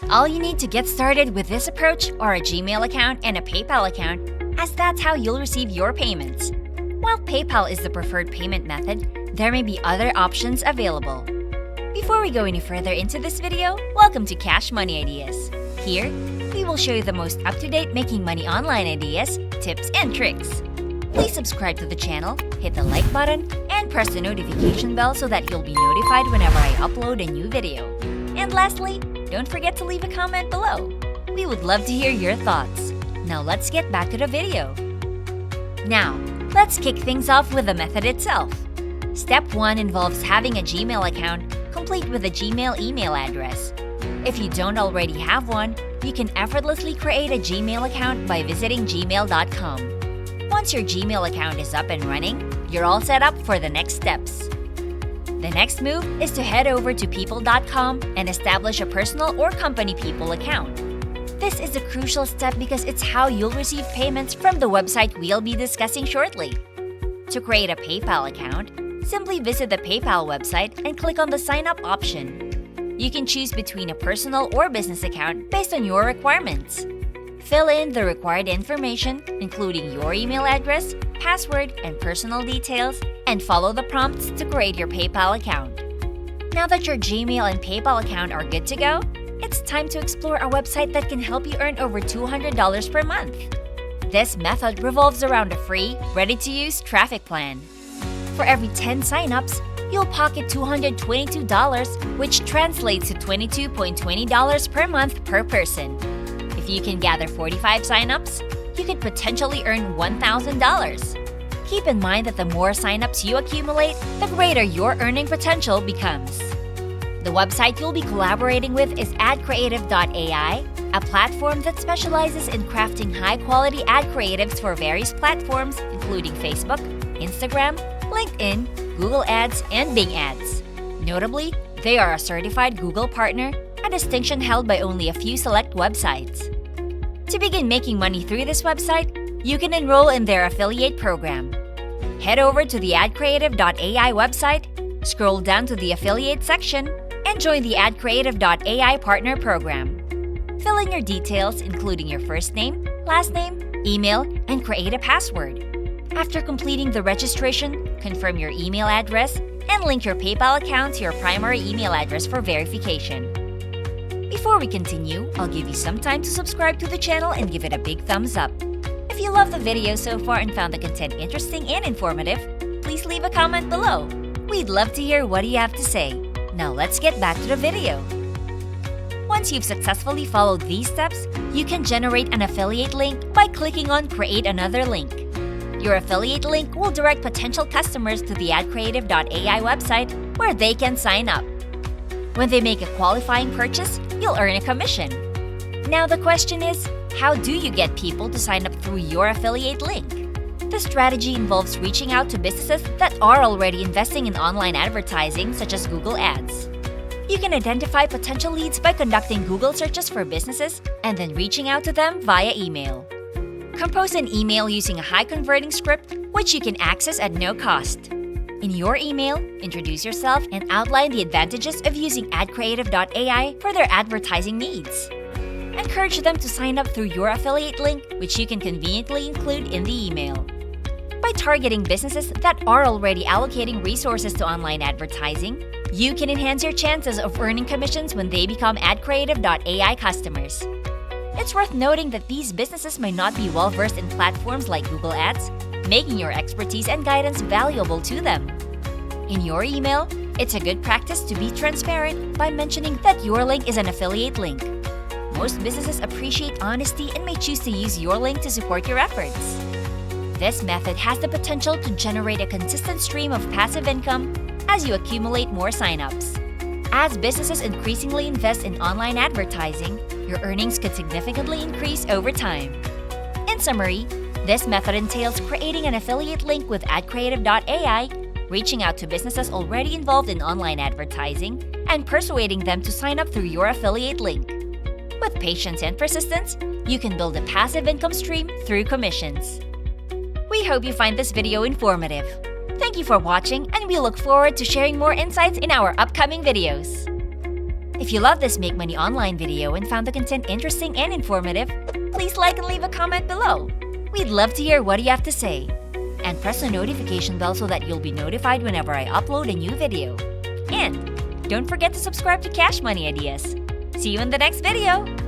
All you need to get started with this approach are a Gmail account and a PayPal account, as that's how you'll receive your payments. While PayPal is the preferred payment method, there may be other options available. Before we go any further into this video, welcome to Cash Money Ideas. Here, we will show you the most up-to-date making money online ideas, tips, and tricks. Please subscribe to the channel, hit the like button, and press the notification bell so that you'll be notified whenever I upload a new video. And lastly, don't forget to leave a comment below. We would love to hear your thoughts. Now let's get back to the video. Now, let's kick things off with the method itself. Step 1 involves having a Gmail account, complete with a Gmail email address. If you don't already have one, you can effortlessly create a Gmail account by visiting gmail.com. Once your Gmail account is up and running, you're all set up for the next steps. The next move is to head over to people.com and establish a personal or company people account. This is a crucial step because it's how you'll receive payments from the website we'll be discussing shortly. To create a PayPal account, simply visit the PayPal website and click on the Sign Up option. You can choose between a personal or business account based on your requirements. Fill in the required information, including your email address, password, and personal details, and follow the prompts to create your PayPal account. Now that your Gmail and PayPal account are good to go, it's time to explore a website that can help you earn over $200 per month. This method revolves around a free, ready-to-use traffic plan. For every 10 signups, you'll pocket $222, which translates to $22.20 per month per person. If you can gather 45 signups, you could potentially earn $1,000. Keep in mind that the more signups you accumulate, the greater your earning potential becomes. The website you'll be collaborating with is adcreative.ai, a platform that specializes in crafting high-quality ad creatives for various platforms including Facebook, Instagram, LinkedIn, Google Ads, and Bing Ads. Notably, they are a certified Google partner, a distinction held by only a few select websites. To begin making money through this website, you can enroll in their affiliate program. Head over to the adcreative.ai website, scroll down to the affiliate section, and join the adcreative.ai partner program. Fill in your details, including your first name, last name, email, and create a password. After completing the registration, confirm your email address and link your PayPal account to your primary email address for verification. Before we continue, I'll give you some time to subscribe to the channel and give it a big thumbs up. If you loved the video so far and found the content interesting and informative, please leave a comment below. We'd love to hear what you have to say. Now let's get back to the video. Once you've successfully followed these steps, you can generate an affiliate link by clicking on Create Another Link. Your affiliate link will direct potential customers to the adcreative.ai website where they can sign up. When they make a qualifying purchase, you'll earn a commission. Now the question is, how do you get people to sign up through your affiliate link? The strategy involves reaching out to businesses that are already investing in online advertising, such as Google Ads. You can identify potential leads by conducting Google searches for businesses and then reaching out to them via email. Compose an email using a high-converting script, which you can access at no cost. In your email, introduce yourself and outline the advantages of using adcreative.ai for their advertising needs. Encourage them to sign up through your affiliate link, which you can conveniently include in the email. By targeting businesses that are already allocating resources to online advertising, you can enhance your chances of earning commissions when they become adcreative.ai customers. It's worth noting that these businesses may not be well-versed in platforms like Google Ads, making your expertise and guidance valuable to them. In your email, it's a good practice to be transparent by mentioning that your link is an affiliate link. Most businesses appreciate honesty and may choose to use your link to support your efforts. This method has the potential to generate a consistent stream of passive income as you accumulate more signups. As businesses increasingly invest in online advertising, your earnings could significantly increase over time. In summary, this method entails creating an affiliate link with adcreative.ai, reaching out to businesses already involved in online advertising, and persuading them to sign up through your affiliate link. With patience and persistence, you can build a passive income stream through commissions. We hope you find this video informative. Thank you for watching, and we look forward to sharing more insights in our upcoming videos. If you love this Make Money Online video and found the content interesting and informative, please like and leave a comment below. We'd love to hear what you have to say. And press the notification bell so that you'll be notified whenever I upload a new video. And don't forget to subscribe to Cash Money Ideas. See you in the next video!